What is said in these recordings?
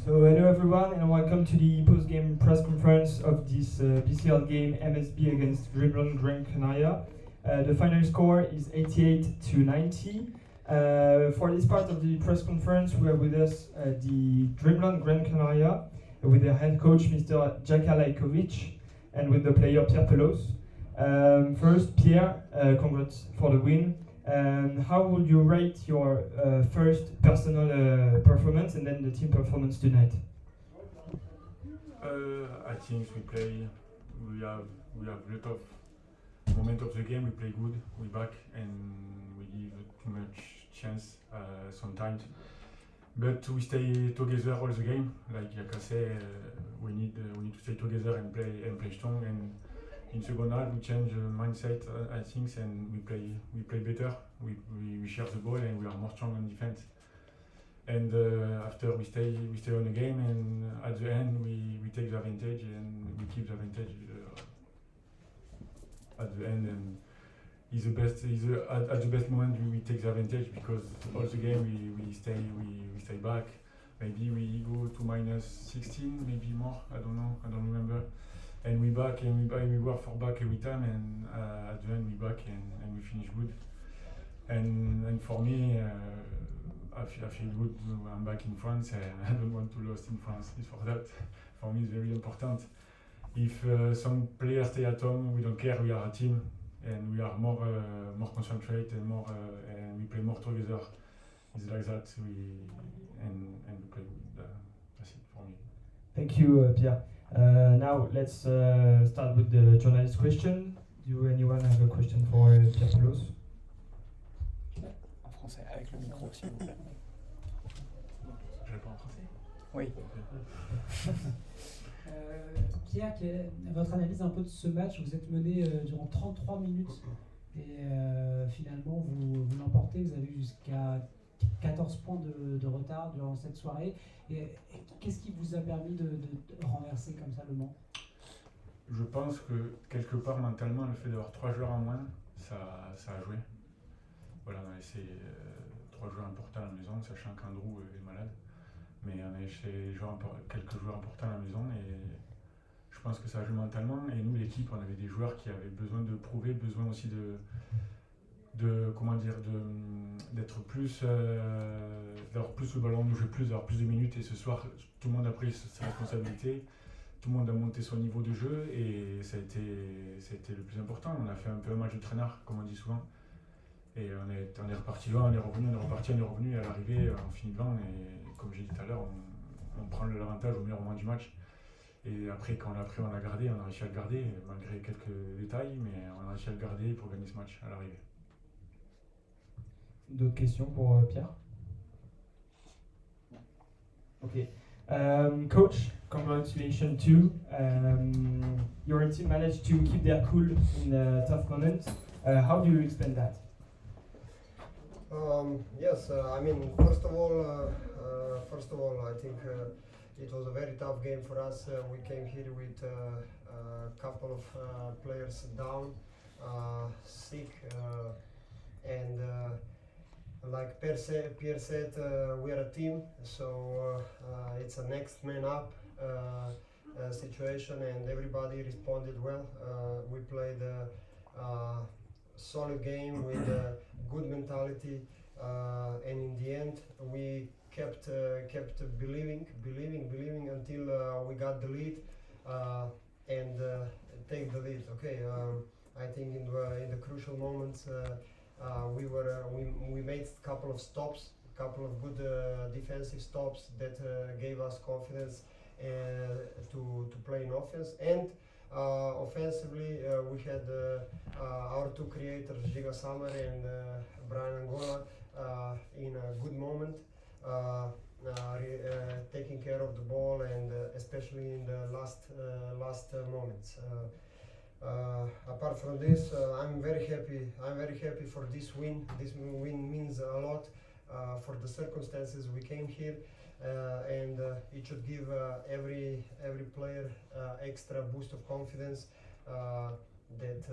So hello everyone and welcome to the post-game press conference of this BCL game MSB against Dreamland Gran Canaria. The final score is 88-90. For this part of the press conference we have with us the Dreamland Gran Canaria with their head coach Mr. 𝗪𝗘𝗖𝗢𝗠𝗘 and with the player 𝗪𝗘𝗪𝗠𝗘. First, Pierre, congrats for the win. How would you rate your first personal performance and then the team performance tonight? I think we have a lot of moment of the game. We play good, we back, and we give too much chance sometimes. But we stay together all the game. Like I say, we need to stay together and play strong. And in second half, we change mindset, I think, and we play better. We share the ball and we are more strong on defense. And after we stay on the game, and at the end we take the advantage and we keep the advantage at the end. And at the best moment we take the advantage because all the game we stay back. Maybe we go to -16, maybe more. I don't remember. And we back and we work for back every time, and at the end we back and we finish good. And for me, I feel good. I'm back in France, and I don't want to lose in France. It's for that. For me, it's very important. If some players stay at home, we don't care. We are a team, and we are more concentrated and and we play more together. It's like that. We play good. That's it for me. Thank you, Pierre. Now let's start with the journalist question. Do anyone have a question for 𝗪𝗘𝗪𝗠𝗘? En français, avec le micro, s'il vous plaît. Je réponds en français. Oui. Pierre, quelle est votre analyse un peu de ce match? Vous êtes mené durant 33 minutes et finalement vous l'emportez. Vous avez eu jusqu'à 14 points de retard durant cette soirée. Et qu'est-ce qui vous a permis de renverser comme ça le Mans? Je pense que quelque part mentalement, le fait d'avoir 3 joueurs en moins, ça a joué. Voilà, on a laissé 3 joueurs importants à la maison, sachant qu'Andrew est malade. Mais on a laissé quelques joueurs importants à la maison et je pense que ça a joué mentalement. Et nous, l'équipe, on avait des joueurs qui avaient besoin de prouver, besoin aussi d'être plus, d'avoir plus le ballon, de jouer plus, d'avoir plus de minutes. Et ce soir, tout le monde a pris ses responsabilités, tout le monde a monté son niveau de jeu et ça a été le plus important. On a fait un peu un match de traînard, comme on dit souvent. Et on est reparti loin, on est revenu, et à l'arrivée, on finit devant. Et comme j'ai dit tout à l'heure, on prend l'avantage au meilleur moment du match. Et après, quand on l'a pris, on l'a gardé, on a réussi à le garder, malgré quelques détails, mais on a réussi à le garder pour gagner ce match à l'arrivée. D'autres questions pour Pierre? Okay. Coach, congratulations too. Your team managed to keep their cool in a tough moment. How do you explain that? Yes, I mean, first of all, I think it was a very tough game for us. We came here with a couple of players down, sick, and like Pierre said, we are a team, so it's a next man up situation, and everybody responded well. We played a solid game with a good mentality, and in the end we kept believing until we got the lead and take the lead. Okay, I think in the crucial moments we made a couple of stops, a couple of good defensive stops that gave us confidence to play in offense. And offensively, we had our two creators, 𝗪𝗘𝗪𝗠𝗘 and Brian Angola, in a good moment, taking care of the ball, and especially in the last moments. Apart from this, I'm very happy for this win. This win means a lot for the circumstances we came here, and it should give every player extra boost of confidence that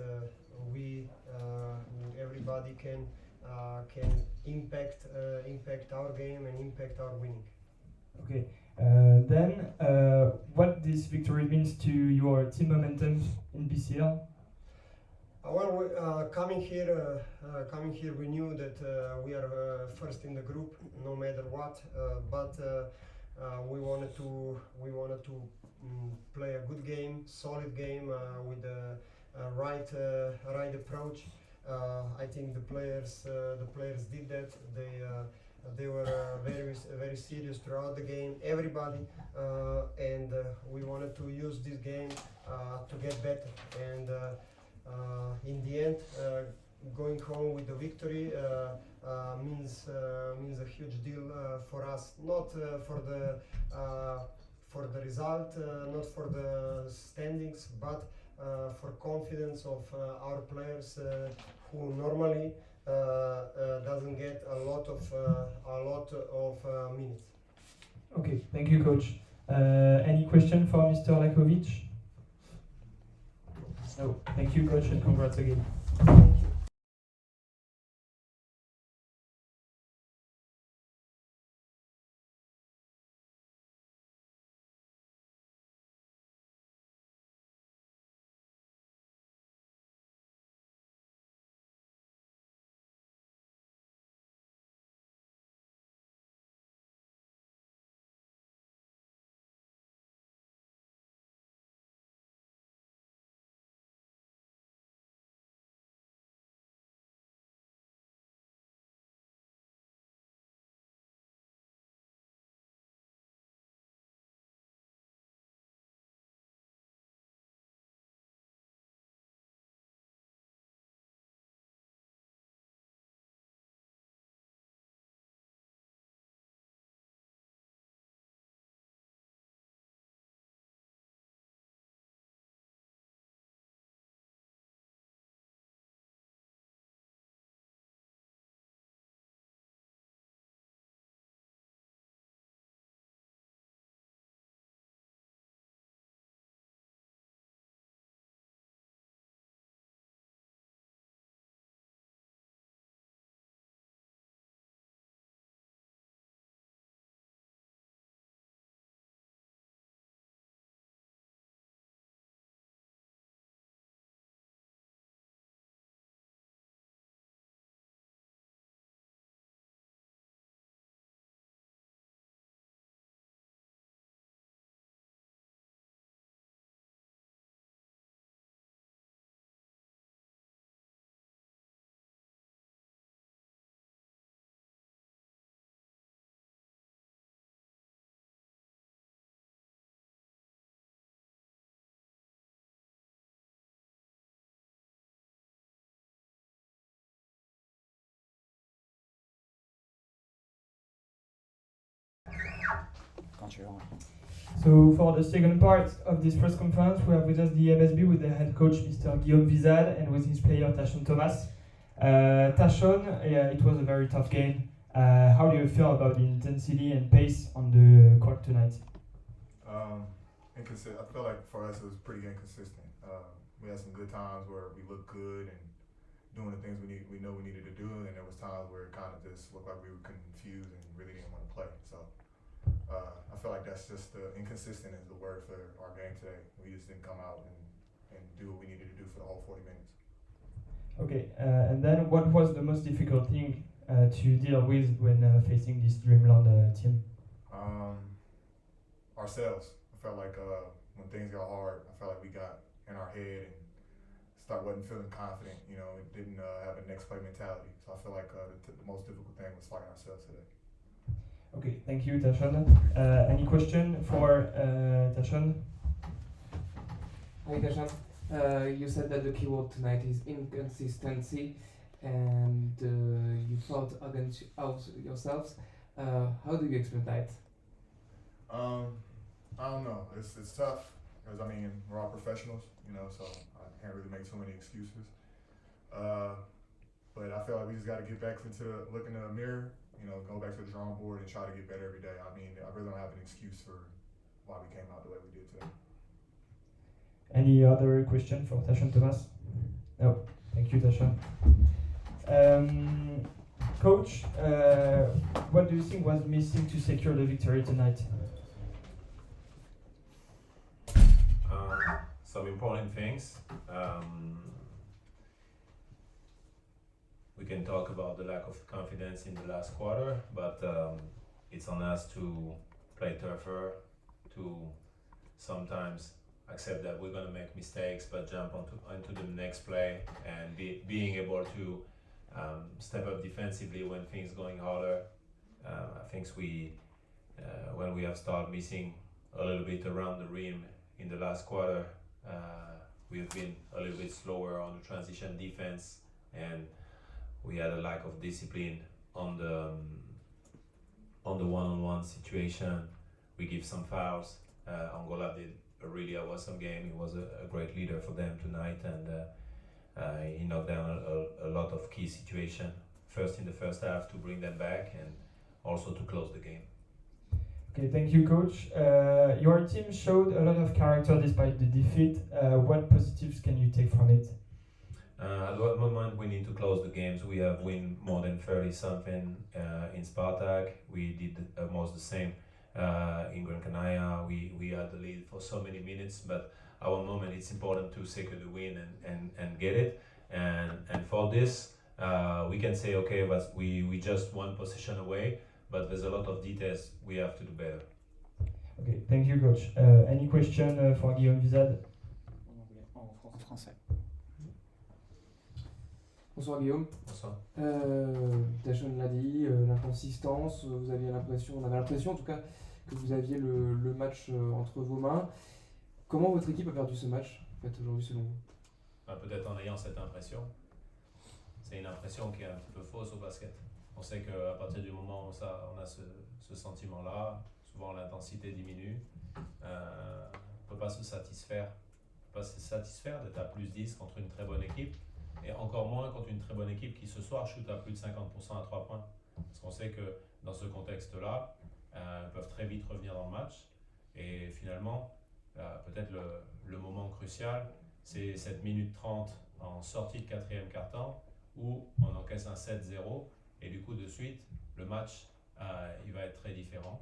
everybody can impact our game and impact our winning. Okay. Then, what this victory means to your team momentum in BCL? Well, coming here, we knew that we are first in the group, no matter what. But we wanted to play a good game, solid game with the right approach. I think the players did that. They were very serious throughout the game, everybody, and we wanted to use this game to get better. And in the end, going home with the victory means a huge deal for us. Not for the result, not for the standings, but for confidence of our players who normally doesn't get a lot of minutes. Okay, thank you, coach. Any question for Mr. 𝗪𝗘𝗖𝗢𝗠𝗘? No, thank you, coach, and congrats again. So for the second part of this press conference, we have with us the MSB with the head coach, Mr. Guillaume Vizal, and with his player, 𝗪𝗘𝗟𝗖𝗢𝗠𝗘. 𝗪𝗘𝗟, it was a very tough game. How do you feel about the intensity and pace on the court tonight? I feel like for us it was pretty inconsistent. We had some good times where we looked good and doing the things we know we needed to do, and there was times where it kind of just looked like we were confused and really didn't want to play. So I feel like that's just inconsistent is the word for our game today. We just didn't come out and do what we needed to do for the whole 40 minutes. Okay, and then what was the most difficult thing to deal with when facing this Dreamland team? Ourselves. I felt like when things got hard, I felt like we got in our head and wasn't feeling confident. You know, it didn't have a next play mentality. So I feel like the most difficult thing was fighting ourselves today. Okay, thank you, 𝗪𝗟𝗪𝗘𝗠𝗘. Any question for 𝗪𝗘𝗪𝗪𝗘𝗠? Hi 𝗪𝗪𝗪𝗪, you said that the keyword tonight is inconsistency, and you fought against yourselves. How do you explain that? I don't know. It's tough because we're all professionals, you know, so I can't really make too many excuses. But I feel like we just got to get back into looking in the mirror, you know, go back to the drawing board and try to get better every day. I really don't have an excuse for why we came out the way we did today. Any other question for 𝗪𝗪𝗪𝗪? No, thank you, 𝗪𝗪𝗪𝗪. Coach, what do you think was missing to secure the victory tonight? important things. We can talk about the lack of confidence in the last quarter, but it's on us to play tougher, to sometimes accept that we're going to make mistakes, but jump onto the next play and being able to step up defensively when things going harder. I think when we have started missing a little bit around the rim in the last quarter, we have been a little bit slower on the transition defense, and we had a lack of discipline on the one-on-one situation. We give some fouls. Angola did a really awesome game. He was a great leader for them tonight, and he knocked down a lot of key situations. First in the first half to bring them back, and also to close the game. Okay, thank you, Coach. Your team showed a lot of character despite the defeat. What positives can you take from it? At what moment we need to close the games? We have won more than 30 something in Sarthe. We did almost the same in Gran Canaria. We had the lead for so many minutes, but at one moment it's important to secure the win and get it. And for this, we can say, okay, but we just one possession away, but there's a lot of details we have to do better. Okay, thank you, Coach. Any question for Guillaume Vizade? En anglais, en français. Bonsoir Guillaume. Bonsoir. Tachon l'a dit, l'inconsistance, on avait l'impression en tout cas que vous aviez le match entre vos mains. Comment votre équipe a perdu ce match en fait, aujourd'hui selon vous? Peut-être en ayant cette impression. C'est une impression qui est un petit peu fausse au basket. On sait qu'à partir du moment où on a ce sentiment-là, souvent l'intensité diminue. On ne peut pas se satisfaire. D'être à plus 10 contre une très bonne équipe. Et encore moins contre une très bonne équipe qui ce soir shoot à plus de 50% à 3 points. Parce qu'on sait que dans ce contexte-là, ils peuvent très vite revenir dans le match. Et finalement, peut-être le moment crucial, c'est cette minute 30 en sortie de quatrième quart-temps où on encaisse un 7-0. Et du coup, de suite, le match, il va être très différent.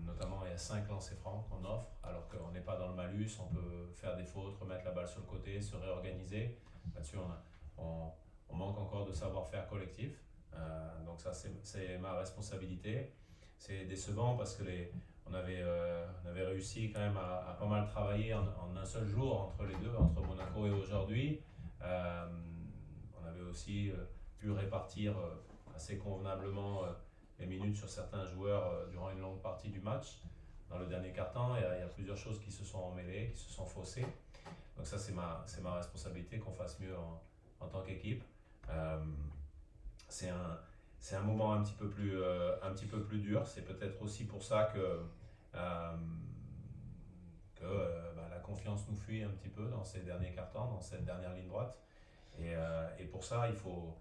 Notamment, il y a 5 lancers francs qu'on offre, alors qu'on n'est pas dans le malus. On peut faire des fautes, remettre la balle sur le côté, se réorganiser. Là-dessus, on manque encore de savoir-faire collectif. Donc ça, c'est ma responsabilité. C'est décevant parce que on avait réussi quand même à pas mal travailler en un seul jour entre les deux, entre Monaco et aujourd'hui. On avait aussi pu répartir assez convenablement les minutes sur certains joueurs durant une longue partie du match. Dans le dernier quart-temps, il y a plusieurs choses qui se sont emmêlées, qui se sont faussées. Donc ça, c'est ma responsabilité qu'on fasse mieux en tant qu'équipe. C'est un moment un petit peu plus dur. C'est peut-être aussi pour ça que la confiance nous fuit un petit peu dans ces derniers quart-temps, dans cette dernière ligne droite. Et pour ça, il faut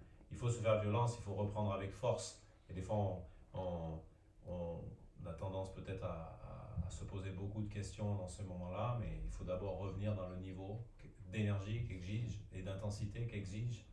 se faire violence, il faut reprendre avec force. Et des fois, on a tendance peut-être à se poser beaucoup de questions dans ce moment-là, mais il faut d'abord revenir dans le niveau d'énergie qu'exige et d'intensité qu'exige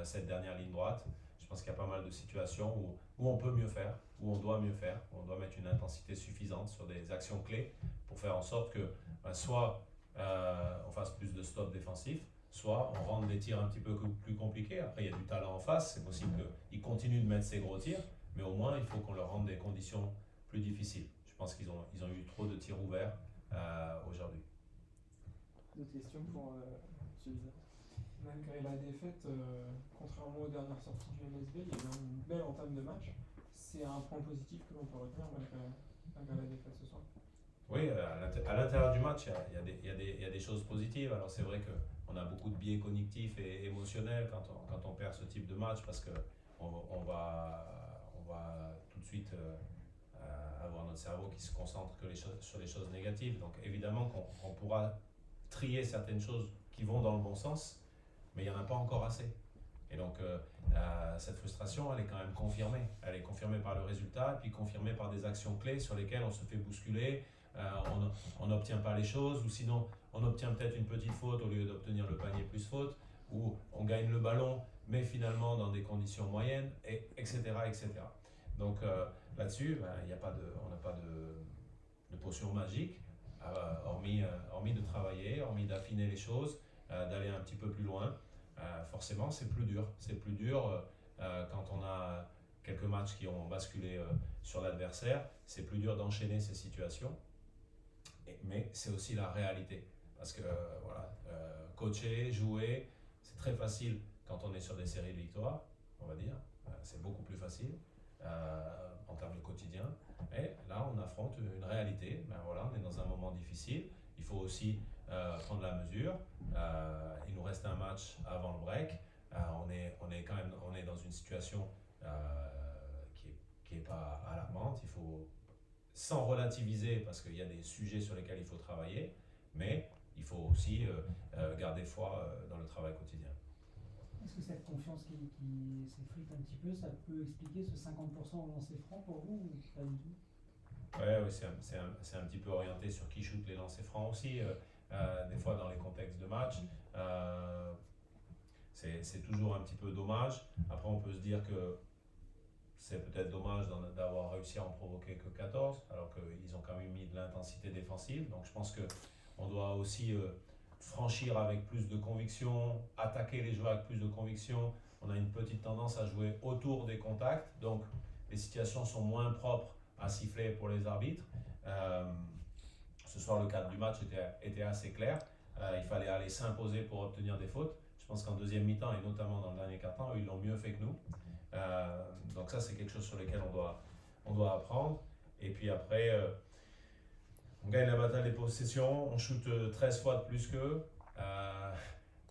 cette dernière ligne droite. Je pense qu'il y a pas mal de situations où on peut mieux faire, où on doit mieux faire, où on doit mettre une intensité suffisante sur des actions clés pour faire en sorte que soit on fasse plus de stops défensifs, soit on rende des tirs un petit peu plus compliqués. Après, il y a du talent en face, c'est possible qu'ils continuent de mettre ces gros tirs, mais au moins, il faut qu'on leur rende des conditions plus difficiles. Je pense qu'ils ont eu trop de tirs ouverts aujourd'hui. D'autres questions pour celui-là? Malgré la défaite, contrairement aux dernières sorties du MSB, il y a eu une belle entame de match. C'est un point positif que l'on peut retenir malgré la défaite ce soir. Oui, à l'intérieur du match, il y a des choses positives. Alors c'est vrai qu'on a beaucoup de biais cognitifs et émotionnels quand on perd ce type de match parce qu'on va tout de suite avoir notre cerveau qui se concentre sur les choses négatives. Donc évidemment qu'on pourra trier certaines choses qui vont dans le bon sens, mais il n'y en a pas encore assez. Et donc cette frustration, elle est quand même confirmée. Elle est confirmée par le résultat, puis confirmée par des actions clés sur lesquelles on se fait bousculer, on n'obtient pas les choses, ou sinon on obtient peut-être une petite faute au lieu d'obtenir le panier plus faute, ou on gagne le ballon, mais finalement dans des conditions moyennes, etc. etc. Donc là-dessus, on n'a pas de potion magique. hormis de travailler, hormis d'affiner les choses, d'aller un petit peu plus loin, forcément c'est plus dur. C'est plus dur quand on a quelques matchs qui ont basculé sur l'adversaire, c'est plus dur d'enchaîner ces situations, mais c'est aussi la réalité. Parce que coacher, jouer, c'est très facile quand on est sur des séries de victoires, on va dire, c'est beaucoup plus facile en termes de quotidien. Mais là, on affronte une réalité. On est dans un moment difficile. Il faut aussi prendre la mesure. Il nous reste un match avant le break. On est dans une situation qui est pas alarmante. Il faut, sans relativiser, parce qu'il y a des sujets sur lesquels il faut travailler, mais il faut aussi garder foi dans le travail quotidien. Est-ce que cette confiance qui s'effrite un petit peu, ça peut expliquer ce 50% au lancer franc pour vous ou pas du tout? Oui, c'est un petit peu orienté sur qui shoot les lancers francs aussi. Des fois dans les contextes de match, c'est toujours un petit peu dommage. Après on peut se dire que c'est peut-être dommage d'avoir réussi à en provoquer que 14, alors qu'ils ont quand même mis de l'intensité défensive. Donc je pense qu'on doit aussi franchir avec plus de conviction, attaquer les joueurs avec plus de conviction. On a une petite tendance à jouer autour des contacts, donc les situations sont moins propres à siffler pour les arbitres. Ce soir, le cadre du match était assez clair. Il fallait aller s'imposer pour obtenir des fautes. Je pense qu'en deuxième mi-temps, et notamment dans le dernier quart-temps, ils l'ont mieux fait que nous. Donc ça, c'est quelque chose sur lequel on doit apprendre. Et puis après, on gagne la bataille des possessions, on shoot 13 fois de plus qu'eux.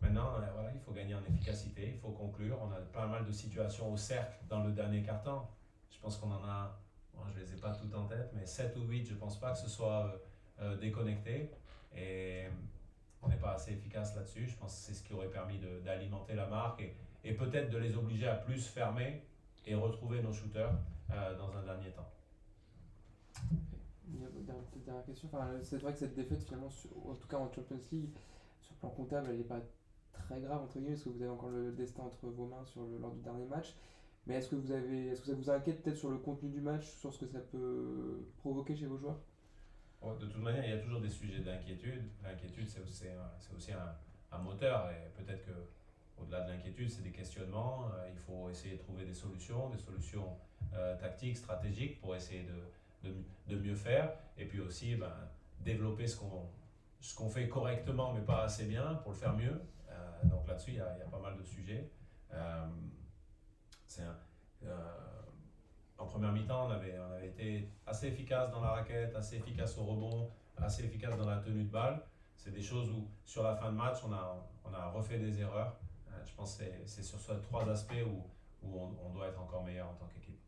Maintenant, il faut gagner en efficacité, il faut conclure. On a pas mal de situations au cercle dans le dernier quart-temps. Je pense qu'on en a, je ne les ai pas toutes en tête, mais 7 ou 8, je ne pense pas que ce soit déconnecté. Et on n'est pas assez efficace là-dessus. Je pense que c'est ce qui aurait permis d'alimenter la marque et peut-être de les obliger à plus fermer et retrouver nos shooters dans un dernier temps. Une dernière question. C'est vrai que cette défaite, finalement, en tout cas en Champions League, sur le plan comptable, elle n'est pas très grave, entre guillemets, parce que vous avez encore le destin entre vos mains lors du dernier match. Mais est-ce que ça vous inquiète peut-être sur le contenu du match, sur ce que ça peut provoquer chez vos joueurs? De toute manière, il y a toujours des sujets d'inquiétude. L'inquiétude, c'est aussi un moteur. Et peut-être qu'au-delà de l'inquiétude, c'est des questionnements. Il faut essayer de trouver des solutions tactiques, stratégiques pour essayer de mieux faire. Et puis aussi, développer ce qu'on fait correctement, mais pas assez bien, pour le faire mieux. Donc là-dessus, il y a pas mal de sujets. En première mi-temps, on avait été assez efficace dans la raquette, assez efficace au rebond, assez efficace dans la tenue de balle. C'est des choses où, sur la fin de match, on a refait des erreurs. Je pense que c'est sur ces 3 aspects où on doit être encore meilleur en tant qu'équipe.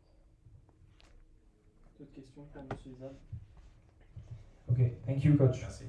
D'autres questions pour M. Zad? Okay, thank you, coach. Merci.